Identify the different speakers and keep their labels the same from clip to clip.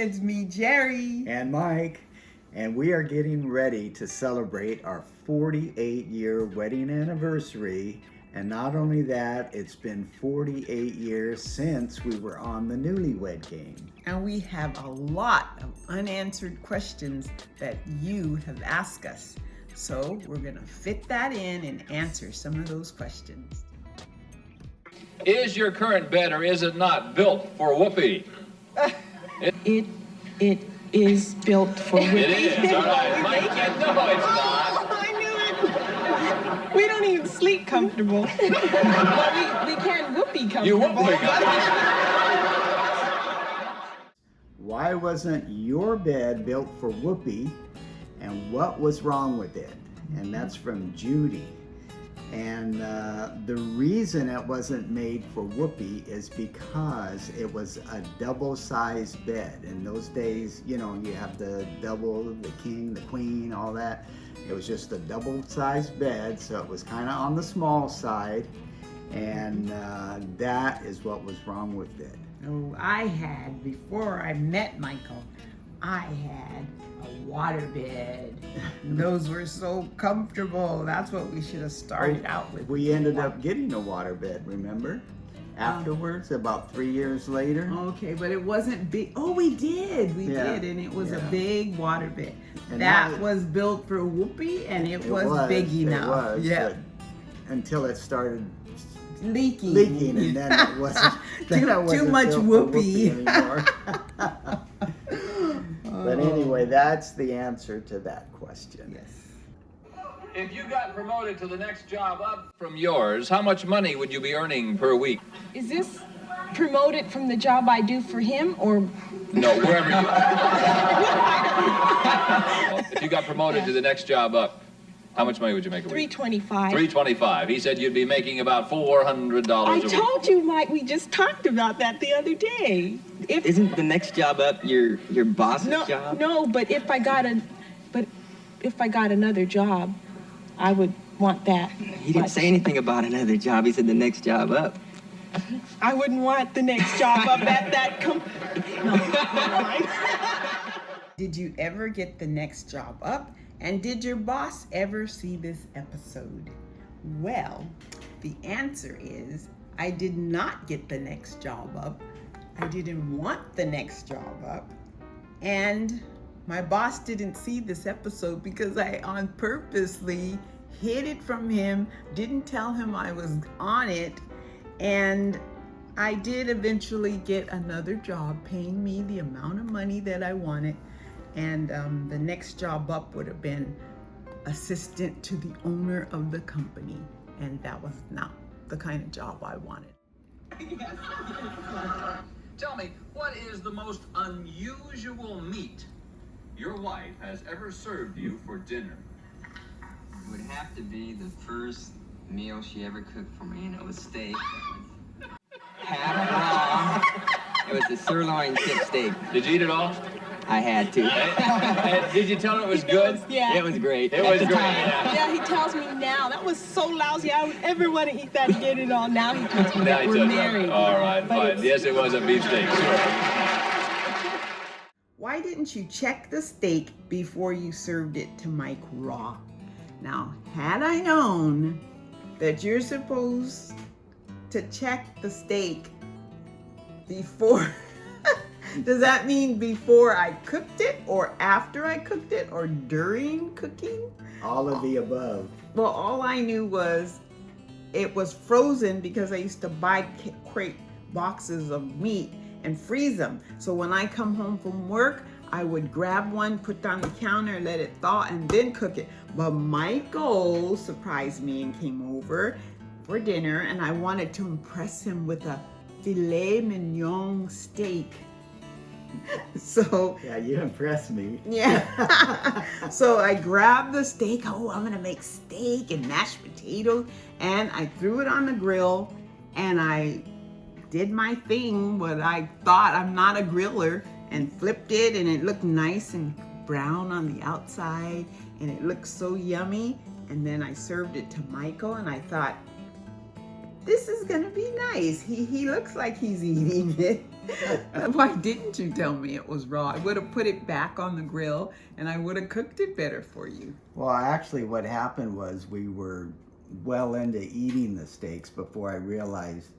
Speaker 1: It's me, Jeri.
Speaker 2: And Mike. And we are getting ready to celebrate our 48-year wedding anniversary. And not only that, it's been 48 years since we were on the Newlywed Game.
Speaker 1: And we have a lot of unanswered questions that you have asked us. So we're going to fit that in and answer some of those questions.
Speaker 3: Is your current bed or is it not built for Whoopi?
Speaker 4: It is built for Whoopi.
Speaker 3: It is, all right. Mike, no, it's not.
Speaker 4: I knew it. We don't even sleep comfortable. But we can Whoopi comfortable.
Speaker 3: You Whoopi.
Speaker 2: Why wasn't your bed built for Whoopi, and what was wrong with it? And that's from Judy. And the reason it wasn't made for Whoopi is because it was a double-sized bed. In those days, you know, you have the double, the king, the queen, all that. It was just a double-sized bed, so it was kind of on the small side. And that is what was wrong with it.
Speaker 1: Oh, before I met Michael, I had a waterbed. Those were so comfortable. That's what we should have started out with.
Speaker 2: We ended up getting a waterbed, remember? Afterwards, about 3 years later.
Speaker 1: Okay, but it wasn't big. Oh, we did, and it was a big waterbed.
Speaker 2: And
Speaker 1: that was built for Whoopi, and it was big enough.
Speaker 2: Yeah. Until it started
Speaker 1: leaking,
Speaker 2: and then it wasn't.
Speaker 1: too much Whoopi
Speaker 2: anymore. But anyway, that's the answer to that question.
Speaker 1: Yes.
Speaker 3: If you got promoted to the next job up from yours, how much money would you be earning per week?
Speaker 4: Is this promoted from the job I do for him, or?
Speaker 3: No, wherever you If you got promoted to the next job up, how much money would you make a week?
Speaker 4: $325.
Speaker 3: $325. He said you'd be making about $400 a week.
Speaker 4: I told you, Mike, we just talked about that the other day.
Speaker 5: Isn't the next job up your boss's job?
Speaker 4: No, but if I got another job, I would want that.
Speaker 5: He didn't say anything about another job. He said the next job up.
Speaker 4: I wouldn't want the next job up at that company.
Speaker 1: Did you ever get the next job up? And did your boss ever see this episode? Well, the answer is I did not get the next job up. I didn't want the next job up. And my boss didn't see this episode because I purposely hid it from him, didn't tell him I was on it, and I did eventually get another job paying me the amount of money that I wanted. And the next job up would have been assistant to the owner of the company. And that was not the kind of job I wanted.
Speaker 3: Tell me, what is the most unusual meat your wife has ever served you for dinner?
Speaker 5: It would have to be the first meal she ever cooked for me, and it was steak. Half raw. It was the sirloin tip steak.
Speaker 3: Did you eat it all?
Speaker 5: I had to.
Speaker 3: And did you tell her it was good?
Speaker 4: Yeah.
Speaker 5: It was great.
Speaker 3: It was great.
Speaker 4: Yeah, he tells me now, that was so lousy, I don't ever want to eat that and get it all. Now he tells me that we're married.
Speaker 3: All right, fine. Yes, it was a beefsteak, sure.
Speaker 1: Why didn't you check the steak before you served it to Mike raw? Now, had I known that you're supposed to check the steak before... Does that mean before I cooked it, or after I cooked it, or during cooking?
Speaker 2: All of the above.
Speaker 1: Well, all I knew was it was frozen because I used to buy crate boxes of meat and freeze them. So when I come home from work, I would grab one, put it on the counter, let it thaw, and then cook it. But Michael surprised me and came over for dinner, and I wanted to impress him with a filet mignon steak. So
Speaker 2: yeah, you impressed me.
Speaker 1: Yeah. So I grabbed the steak. Oh, I'm gonna make steak and mashed potatoes, and I threw it on the grill, and I did my thing. What I thought, I'm not a griller, and flipped it, and it looked nice and brown on the outside, and it looked so yummy. And then I served it to Michael, and I thought, this is gonna be nice. He looks like he's eating it. Why didn't you tell me it was raw? I would have put it back on the grill and I would have cooked it better for you.
Speaker 2: Well, actually what happened was we were well into eating the steaks before I realized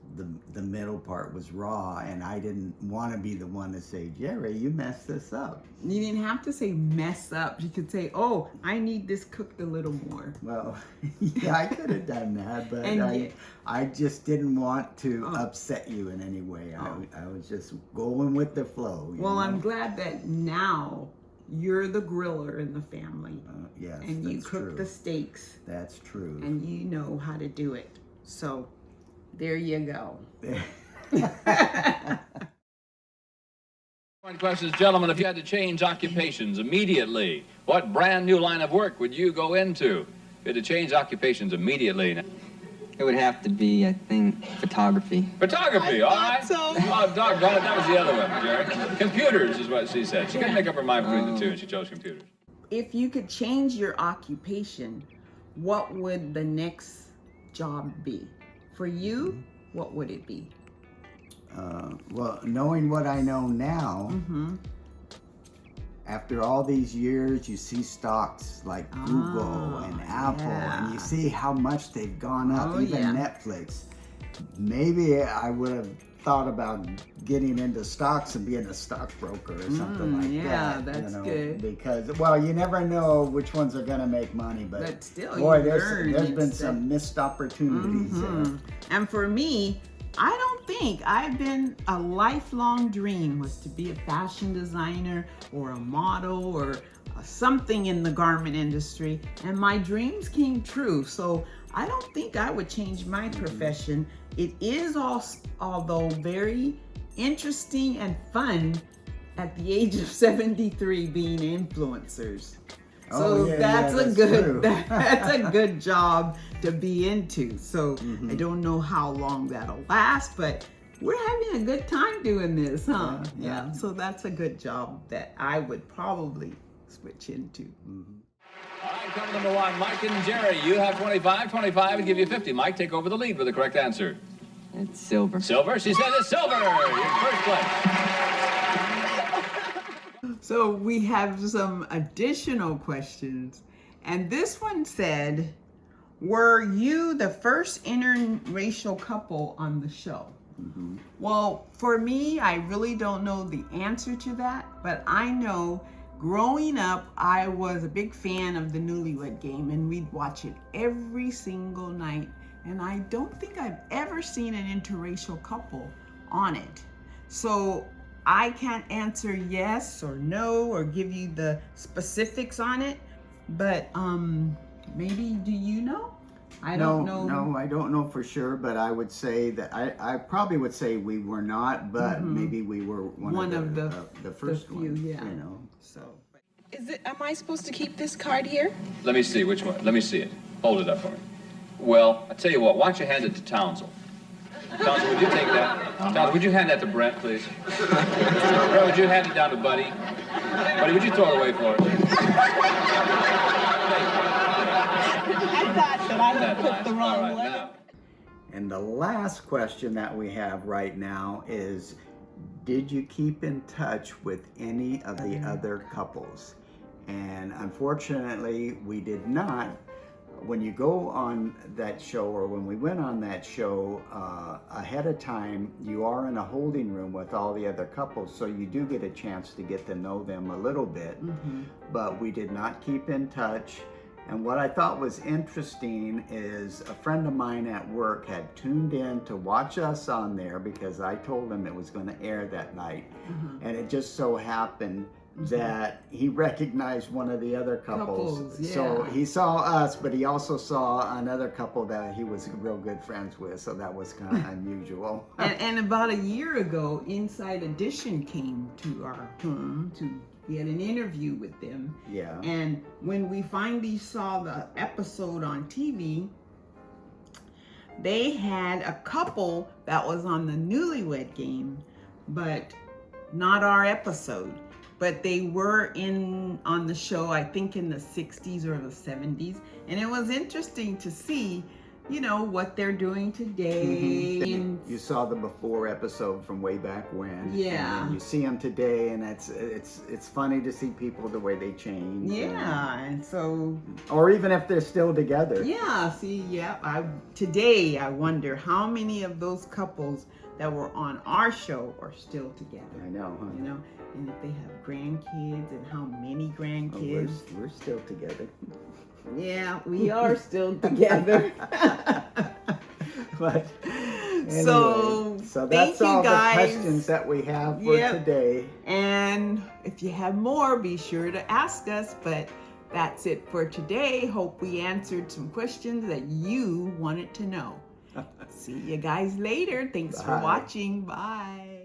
Speaker 2: the middle part was raw, and I didn't want to be the one to say, Jeri, you messed this up.
Speaker 1: You didn't have to say mess up. You could say, oh, I need this cooked a little more.
Speaker 2: Well, yeah, I could have done that, but
Speaker 1: And
Speaker 2: I just didn't want to upset you in any way. I was just going with the flow.
Speaker 1: Well,
Speaker 2: know?
Speaker 1: I'm glad that now you're the griller in the family.
Speaker 2: Yes,
Speaker 1: and you
Speaker 2: that's
Speaker 1: cook
Speaker 2: true.
Speaker 1: the steaks.
Speaker 2: That's true.
Speaker 1: And you know how to do it. So there you go.
Speaker 3: One question is, gentlemen, if you had to change occupations immediately, what brand new line of work would you go into? If you had to change occupations immediately.
Speaker 5: It would have to be, I think, photography.
Speaker 3: Photography, all right.
Speaker 4: So.
Speaker 3: Oh, doggone it, that was the other one, Jeri. Computers is what she said. She couldn't make up her mind between the two, and she chose computers.
Speaker 1: If you could change your occupation, what would the next job be? For you, what would it be?
Speaker 2: Well, knowing what I know now, after all these years, you see stocks like Google and Apple, and you see how much they've gone up, even Netflix. Maybe I would have thought about getting into stocks and being a stockbroker or something like that.
Speaker 1: Yeah, that's good.
Speaker 2: Because, well, you never know which ones are going to make money, but
Speaker 1: still,
Speaker 2: boy, there's been some missed opportunities.
Speaker 1: And for me, I don't think I've been a lifelong dream was to be a fashion designer or a model or something in the garment industry, and my dreams came true. So I don't think I would change my profession. It is although very interesting and fun at the age of 73 being influencers. So that's a good job to be into. So I don't know how long that'll last, but we're having a good time doing this, huh? Yeah. So that's a good job that I would probably switch into.
Speaker 3: All right, come number one, Mike and Jeri. You have 25, and give you 50. Mike, take over the lead with the correct answer.
Speaker 5: It's silver.
Speaker 3: Silver? She said it's silver. You're in first place.
Speaker 1: So we have some additional questions. And this one said, were you the first interracial couple on the show? Well, for me, I really don't know the answer to that, but I know growing up, I was a big fan of the Newlywed Game, and we'd watch it every single night. And I don't think I've ever seen an interracial couple on it. So I can't answer yes or no or give you the specifics on it, but maybe do you know? I don't know.
Speaker 2: No, I don't know for sure, but I would say that I probably would say we were not, but maybe we were one of the first
Speaker 1: few,
Speaker 2: ones,
Speaker 1: yeah.
Speaker 2: you know.
Speaker 1: So
Speaker 4: Am I supposed to keep this card here?
Speaker 3: Let me see which one. Let me see it. Hold it up for me. Well, I tell you what, why don't you hand it to Townsend? Townsend, would you take that? Townsend, would you hand that to Brent, please? Brent, would you hand it down to Buddy? Buddy, would you throw it away for us?
Speaker 4: I thought that I had put the wrong
Speaker 3: All right,
Speaker 4: one.
Speaker 3: now.
Speaker 2: And the last question that we have right now is, did you keep in touch with any of the other couples? And unfortunately, we did not. When you go on that show, or when we went on that show ahead of time, you are in a holding room with all the other couples, so you do get a chance to get to know them a little bit. But we did not keep in touch. And what I thought was interesting is a friend of mine at work had tuned in to watch us on there because I told him it was going to air that night. And it just so happened that he recognized one of the other couples. So he saw us, but he also saw another couple that he was real good friends with. So that was kind of unusual.
Speaker 1: and about a year ago, Inside Edition came to our home we had an interview with them.
Speaker 2: Yeah.
Speaker 1: And when we finally saw the episode on TV, they had a couple that was on the Newlywed Game, but not our episode. But they were on the show, I think in the 60s or the 70s. And it was interesting to see you know, what they're doing today. And
Speaker 2: You saw the before episode from way back when.
Speaker 1: Yeah.
Speaker 2: And you see them today, and it's funny to see people the way they change.
Speaker 1: yeah, and so
Speaker 2: Or even if they're still together.
Speaker 1: yeah, see, yeah, today I wonder how many of those couples that were on our show are still together.
Speaker 2: I know, huh?
Speaker 1: You know, and if they have grandkids and how many
Speaker 2: Oh,
Speaker 1: grandkids.
Speaker 2: we're still together.
Speaker 1: Yeah, we are still together.
Speaker 2: But
Speaker 1: So,
Speaker 2: anyway, so
Speaker 1: thank
Speaker 2: that's
Speaker 1: you
Speaker 2: all
Speaker 1: guys.
Speaker 2: the questions that we have for
Speaker 1: Yep.
Speaker 2: today.
Speaker 1: And if you have more, be sure to ask us. But that's it for today. Hope we answered some questions that you wanted to know. See you guys later. Thanks for
Speaker 2: Bye.
Speaker 1: watching. Bye.